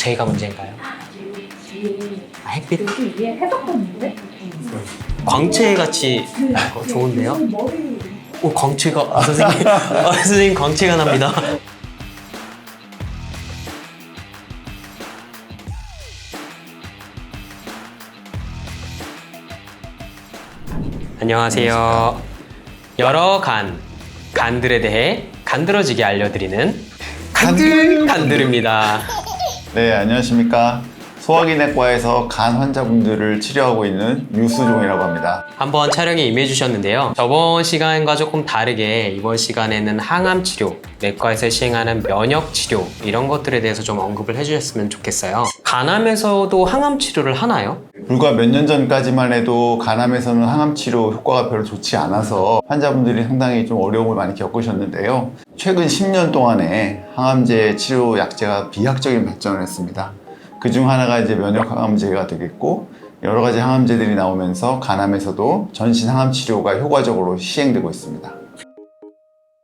저희가 문제인가요? 아, 햇빛? 여기 위에 해석본인데? 광채 같이 좋은데요? 오, 광채가 선생님, 선생님 광채가 납니다. 안녕하세요. 여러 간들에 대해 간드러지게 알려드리는 간들입니다. 네, 안녕하십니까. 소화기내과에서 간 환자분들을 치료하고 있는 유수종이라고 합니다. 한번 촬영에 임해주셨는데요. 저번 시간과 조금 다르게 이번 시간에는 항암 치료, 내과에서 시행하는 면역 치료 이런 것들에 대해서 좀 언급을 해주셨으면 좋겠어요. 간암에서도 항암 치료를 하나요? 불과 몇 년 전까지만 해도 간암에서는 항암 치료 효과가 별로 좋지 않아서 환자분들이 상당히 좀 어려움을 많이 겪으셨는데요. 최근 10년 동안에 항암제 치료 약제가 비약적인 발전을 했습니다. 그중 하나가 이제 면역 항암제가 되겠고, 여러 가지 항암제들이 나오면서 간암에서도 전신 항암 치료가 효과적으로 시행되고 있습니다.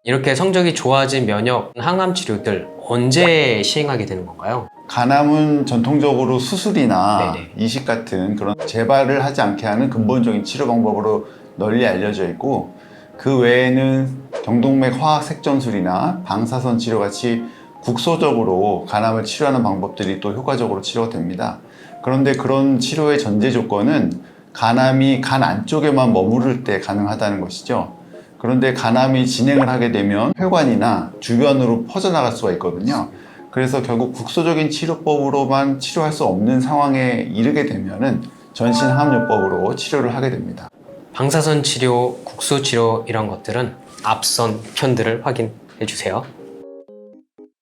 이렇게 성적이 좋아진 면역 항암 치료들 언제 시행하게 되는 건가요? 간암은 전통적으로 수술이나 네네. 이식 같은 그런 재발을 하지 않게 하는 근본적인 치료 방법으로 널리 알려져 있고, 그 외에는 경동맥 화학 색전술이나 방사선 치료 같이 국소적으로 간암을 치료하는 방법들이 또 효과적으로 치료가 됩니다. 그런데 그런 치료의 전제 조건은 간암이 간 안쪽에만 머무를 때 가능하다는 것이죠. 그런데 간암이 진행을 하게 되면 혈관이나 주변으로 퍼져나갈 수가 있거든요. 그래서 결국 국소적인 치료법으로만 치료할 수 없는 상황에 이르게 되면은 전신 항암요법으로 치료를 하게 됩니다. 방사선 치료, 국소 치료 이런 것들은 앞선 편들을 확인해 주세요.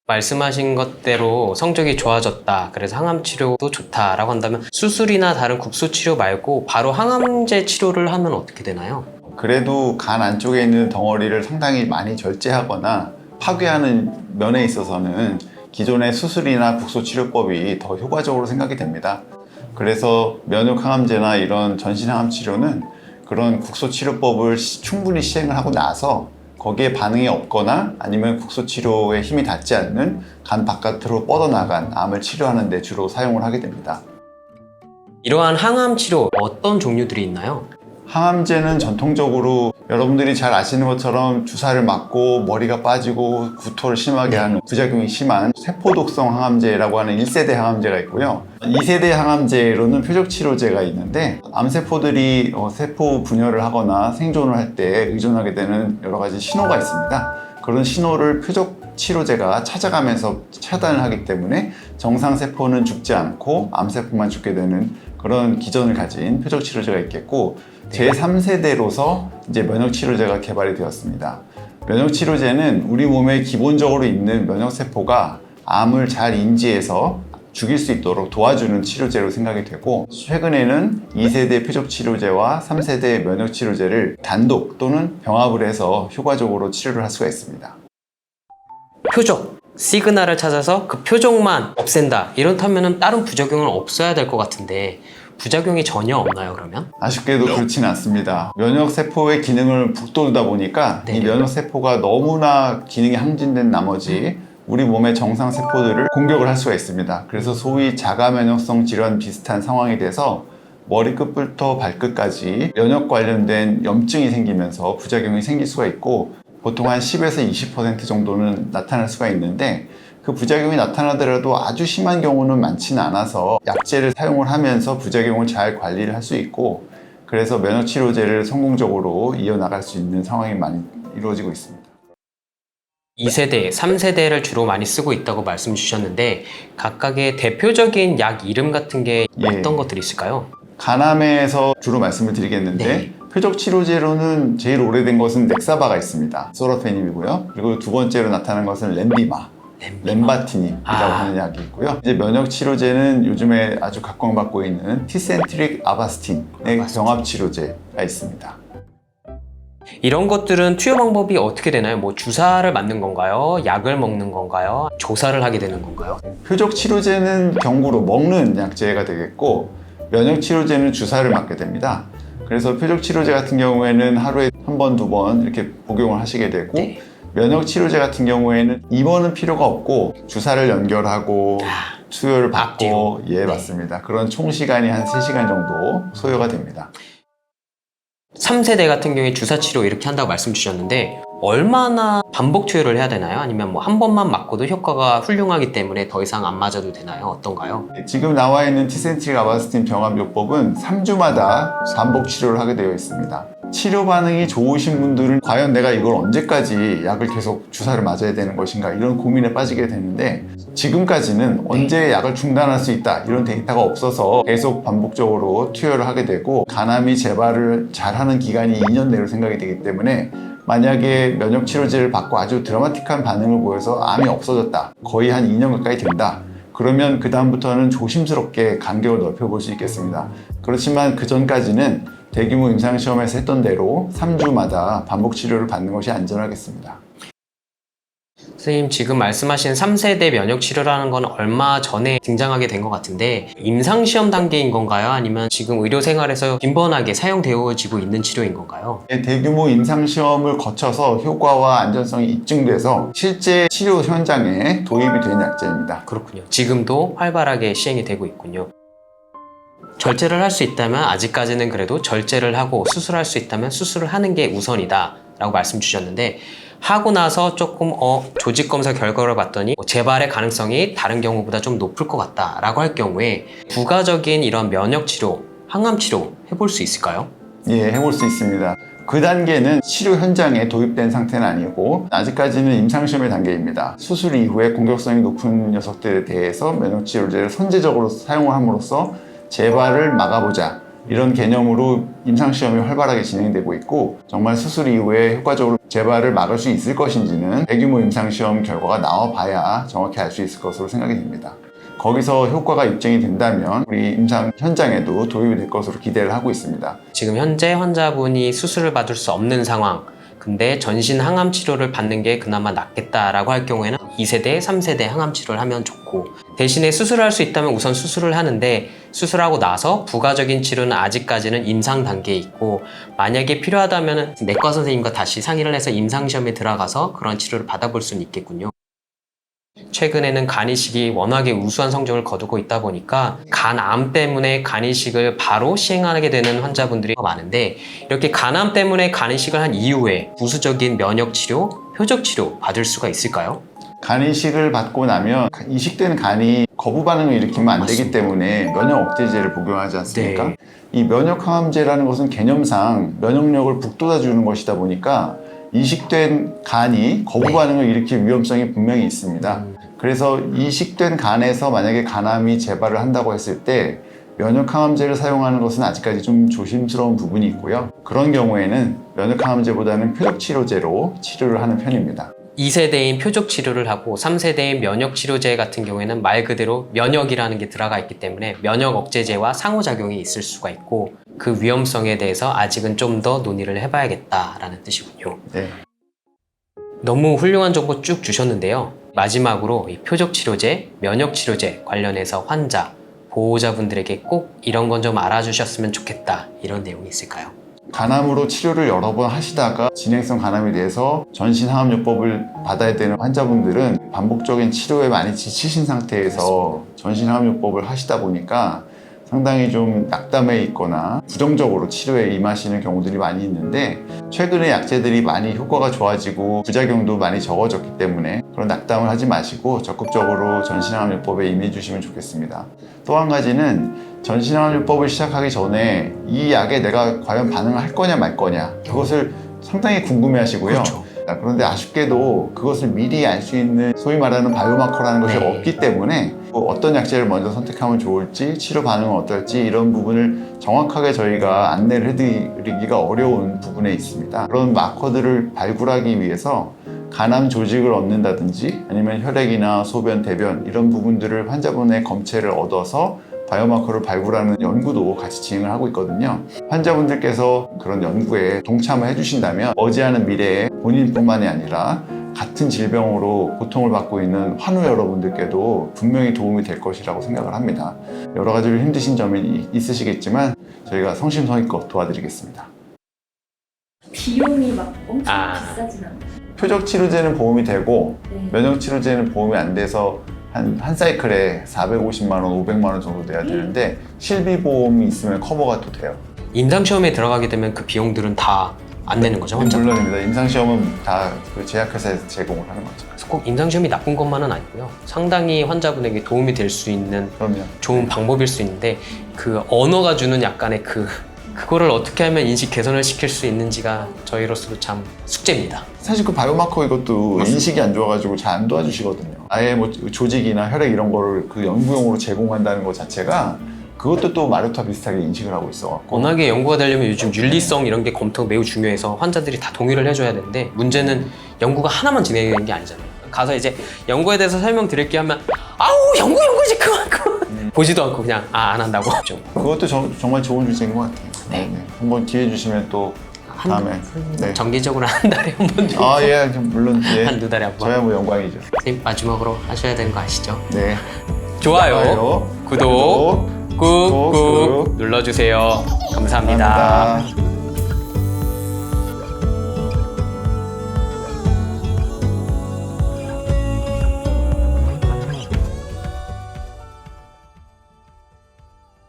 말씀하신 것대로 성적이 좋아졌다, 그래서 항암 치료도 좋다라고 한다면 수술이나 다른 국소 치료 말고 바로 항암제 치료를 하면 어떻게 되나요? 그래도 간 안쪽에 있는 덩어리를 상당히 많이 절제하거나 파괴하는 면에 있어서는 기존의 수술이나 국소 치료법이 더 효과적으로 생각이 됩니다. 그래서 면역 항암제나 이런 전신 항암 치료는 그런 국소 치료법을 충분히 시행을 하고 나서 거기에 반응이 없거나 아니면 국소 치료에 힘이 닿지 않는 간 바깥으로 뻗어나간 암을 치료하는 데 주로 사용을 하게 됩니다. 이러한 항암 치료 어떤 종류들이 있나요? 항암제는 전통적으로 여러분들이 잘 아시는 것처럼 주사를 맞고 머리가 빠지고 구토를 심하게 하는 부작용이 심한 세포독성 항암제라고 하는 1세대 항암제가 있고요. 2세대 항암제로는 표적치료제가 있는데, 암세포들이 세포 분열을 하거나 생존을 할 때 의존하게 되는 여러 가지 신호가 있습니다. 그런 신호를 표적치료제가 찾아가면서 차단을 하기 때문에 정상세포는 죽지 않고 암세포만 죽게 되는 그런 기전을 가진 표적치료제가 있겠고, 제3세대로서 이제 면역치료제가 개발이 되었습니다. 면역치료제는 우리 몸에 기본적으로 있는 면역세포가 암을 잘 인지해서 죽일 수 있도록 도와주는 치료제로 생각이 되고, 최근에는 2세대 표적치료제와 3세대 면역치료제를 단독 또는 병합을 해서 효과적으로 치료를 할 수가 있습니다. 표적, 시그널을 찾아서 그 표적만 없앤다, 이렇다면 다른 부작용은 없어야 될 것 같은데 부작용이 전혀 없나요, 그러면? 아쉽게도 그렇지는 않습니다. 면역세포의 기능을 북돋우다 보니까 이 면역세포가 너무나 기능이 항진된 나머지 우리 몸의 정상세포들을 공격을 할 수가 있습니다. 그래서 소위 자가면역성 질환 비슷한 상황이 돼서 머리끝부터 발끝까지 면역 관련된 염증이 생기면서 부작용이 생길 수가 있고, 보통 한 10에서 20% 정도는 나타날 수가 있는데, 그 부작용이 나타나더라도 아주 심한 경우는 많지는 않아서 약제를 사용을 하면서 부작용을 잘 관리를 할 수 있고, 그래서 면역치료제를 성공적으로 이어나갈 수 있는 상황이 많이 이루어지고 있습니다. 2세대, 3세대를 주로 많이 쓰고 있다고 말씀 주셨는데 각각의 대표적인 약 이름 같은 게 어떤 것들이 있을까요? 간암에서 주로 말씀을 드리겠는데, 네. 표적치료제로는 제일 오래된 것은 넥사바가 있습니다. 소라페닙이고요. 그리고 두 번째로 나타난 것은 렘바티닙이라고 하는 약이 있고요. 이제 면역치료제는 요즘에 아주 각광받고 있는 티센트릭 아바스틴의 병합치료제가 있습니다. 이런 것들은 투여 방법이 어떻게 되나요? 뭐 주사를 맞는 건가요? 약을 먹는 건가요? 조사를 하게 되는 건가요? 표적치료제는 경구로 먹는 약제가 되겠고, 면역치료제는 주사를 맞게 됩니다. 그래서 표적치료제 같은 경우에는 하루에 한 번, 두 번 이렇게 복용을 하시게 되고, 면역치료제 같은 경우에는 입원은 필요가 없고 주사를 연결하고 투여를 받고 앞뒤로. 예 네. 맞습니다. 그런 총 시간이 한 3시간 정도 소요가 됩니다. 3세대 같은 경우에 주사 치료 이렇게 한다고 말씀 주셨는데 얼마나 반복 투여를 해야 되나요? 아니면 뭐 한 번만 맞고도 효과가 훌륭하기 때문에 더 이상 안 맞아도 되나요? 어떤가요? 지금 나와 있는 티센트릭 아바스틴 병합요법은 3주마다 반복 치료를 하게 되어 있습니다. 치료 반응이 좋으신 분들은 과연 내가 이걸 언제까지 약을 계속 주사를 맞아야 되는 것인가 이런 고민에 빠지게 되는데 지금까지는 언제 약을 중단할 수 있다 이런 데이터가 없어서 계속 반복적으로 투여를 하게 되고 간암이 재발을 잘하는 기간이 2년 내로 생각이 되기 때문에 만약에 면역치료제를 받고 아주 드라마틱한 반응을 보여서 암이 없어졌다 거의 한 2년 가까이 된다 그러면 그 다음부터는 조심스럽게 간격을 넓혀볼 수 있겠습니다. 그렇지만 그 전까지는 대규모 임상시험에서 했던 대로 3주마다 반복 치료를 받는 것이 안전하겠습니다. 선생님 지금 말씀하신 3세대 면역 치료라는 건 얼마 전에 등장하게 된 것 같은데 임상시험 단계인 건가요? 아니면 지금 의료생활에서 빈번하게 사용되어지고 있는 치료인 건가요? 대규모 임상시험을 거쳐서 효과와 안전성이 입증돼서 실제 치료 현장에 도입이 된 약제입니다. 그렇군요. 지금도 활발하게 시행이 되고 있군요. 절제를 할 수 있다면 아직까지는 그래도 절제를 하고 수술할 수 있다면 수술을 하는 게 우선이다 라고 말씀 주셨는데 하고 나서 조금 조직검사 결과를 봤더니 재발의 가능성이 다른 경우보다 좀 높을 것 같다 라고 할 경우에 부가적인 이런 면역치료, 항암치료 해볼 수 있을까요? 예, 해볼 수 있습니다. 그 단계는 치료 현장에 도입된 상태는 아니고 아직까지는 임상시험의 단계입니다. 수술 이후에 공격성이 높은 녀석들에 대해서 면역치료제를 선제적으로 사용을 함으로써 재발을 막아보자 이런 개념으로 임상시험이 활발하게 진행되고 있고 정말 수술 이후에 효과적으로 재발을 막을 수 있을 것인지는 대규모 임상시험 결과가 나와봐야 정확히 알 수 있을 것으로 생각이 됩니다. 거기서 효과가 입증이 된다면 우리 임상 현장에도 도입이 될 것으로 기대를 하고 있습니다. 지금 현재 환자분이 수술을 받을 수 없는 상황 근데 전신 항암 치료를 받는 게 그나마 낫겠다라고 할 경우에는 2세대, 3세대 항암 치료를 하면 좋고 대신에 수술을 할 수 있다면 우선 수술을 하는데 수술하고 나서 부가적인 치료는 아직까지는 임상 단계에 있고 만약에 필요하다면 내과 선생님과 다시 상의를 해서 임상시험에 들어가서 그런 치료를 받아볼 수는 있겠군요. 최근에는 간이식이 워낙에 우수한 성적을 거두고 있다 보니까 간암 때문에 간이식을 바로 시행하게 되는 환자분들이 많은데 이렇게 간암 때문에 간이식을 한 이후에 부수적인 면역치료, 표적치료 받을 수가 있을까요? 간이식을 받고 나면 이식된 간이 거부 반응을 일으키면 안 되기 때문에 면역 억제제를 복용하지 않습니까? 네. 이 면역 항암제라는 것은 개념상 면역력을 북돋아 주는 것이다 보니까 이식된 간이 거부 반응을 일으킬 위험성이 분명히 있습니다. 그래서 이식된 간에서 만약에 간암이 재발을 한다고 했을 때 면역 항암제를 사용하는 것은 아직까지 좀 조심스러운 부분이 있고요. 그런 경우에는 면역 항암제보다는 표적 치료제로 치료를 하는 편입니다. 2세대인 표적 치료를 하고 3세대인 면역 치료제 같은 경우에는 말 그대로 면역이라는 게 들어가 있기 때문에 면역 억제제와 상호작용이 있을 수가 있고 그 위험성에 대해서 아직은 좀 더 논의를 해봐야겠다라는 뜻이군요. 네. 너무 훌륭한 정보 쭉 주셨는데요. 마지막으로 이 표적 치료제, 면역 치료제 관련해서 환자, 보호자분들에게 꼭 이런 건 좀 알아주셨으면 좋겠다 이런 내용이 있을까요? 간암으로 치료를 여러 번 하시다가 진행성 간암이 돼서 전신항암요법을 받아야 되는 환자분들은 반복적인 치료에 많이 지치신 상태에서 전신항암요법을 하시다 보니까 상당히 좀 낙담해 있거나 부정적으로 치료에 임하시는 경우들이 많이 있는데 최근에 약제들이 많이 효과가 좋아지고 부작용도 많이 적어졌기 때문에 그런 낙담을 하지 마시고 적극적으로 전신항암요법에 임해 주시면 좋겠습니다. 또 한 가지는 전신항암요법을 시작하기 전에 이 약에 내가 과연 반응을 할 거냐 말 거냐 그것을 상당히 궁금해 하시고요. 그렇죠. 그런데 아쉽게도 그것을 미리 알 수 있는 소위 말하는 바이오마커라는 것이 네. 없기 때문에 어떤 약제를 먼저 선택하면 좋을지 치료 반응은 어떨지 이런 부분을 정확하게 저희가 안내를 해드리기가 어려운 부분에 있습니다. 그런 마커들을 발굴하기 위해서 간암 조직을 얻는다든지 아니면 혈액이나 소변, 대변 이런 부분들을 환자분의 검체를 얻어서 바이오마커를 발굴하는 연구도 같이 진행을 하고 있거든요. 환자분들께서 그런 연구에 동참을 해주신다면 머지않은 미래에 본인뿐만이 아니라 같은 질병으로 고통을 받고 있는 환우 여러분들께도 분명히 도움이 될 것이라고 생각을 합니다. 여러 가지로 힘드신 점이 있으시겠지만 저희가 성심성의껏 도와드리겠습니다. 비용이 막 엄청 비싸진 않나요? 표적 치료제는 보험이 되고 네. 면역 치료제는 보험이 안 돼서 한 사이클에 450만 원, 500만 원 정도 내야 되는데 실비보험이 있으면 커버가 또 돼요. 임상시험에 들어가게 되면 그 비용들은 다 안 내는 거죠, 환자? 물론입니다. 임상시험은 다 그 제약회사에서 제공을 하는 거죠. 그래서 꼭 임상시험이 나쁜 것만은 아니고요. 상당히 환자분에게 도움이 될 수 있는 그럼요. 좋은 방법일 수 있는데 그 언어가 주는 약간의 그거를 어떻게 하면 인식 개선을 시킬 수 있는지가 저희로서도 참 숙제입니다. 사실 그 바이오마커 이것도 인식이 안 좋아가지고 잘 안 도와주시거든요. 아예 뭐 조직이나 혈액 이런 거를 그 연구용으로 제공한다는 것 자체가 그것도 또 마르타 비슷하게 인식을 하고 있어갖고 워낙에 연구가 되려면 요즘 윤리성 이런 게 검토가 매우 중요해서 환자들이 다 동의를 해줘야 되는데 문제는 연구가 하나만 진행되는 게 아니잖아요. 가서 이제 연구에 대해서 설명드릴게 하면 아우 연구지 그만 보지도 않고 그냥 안 한다고. 좀 그것도 정말 좋은 주제인 것 같아요. 네. 한번 기회 주시면 또 다음에 네. 정기적으로 한 달에 한 번 정도. 아, 예, 물론 예. 한두 달에 한 번. 저야 뭐 영광이죠. 선생님 마지막으로 하셔야 되는 거 아시죠? 네. 좋아요, 구독 꾹꾹 눌러주세요. 감사합니다. 감사합니다.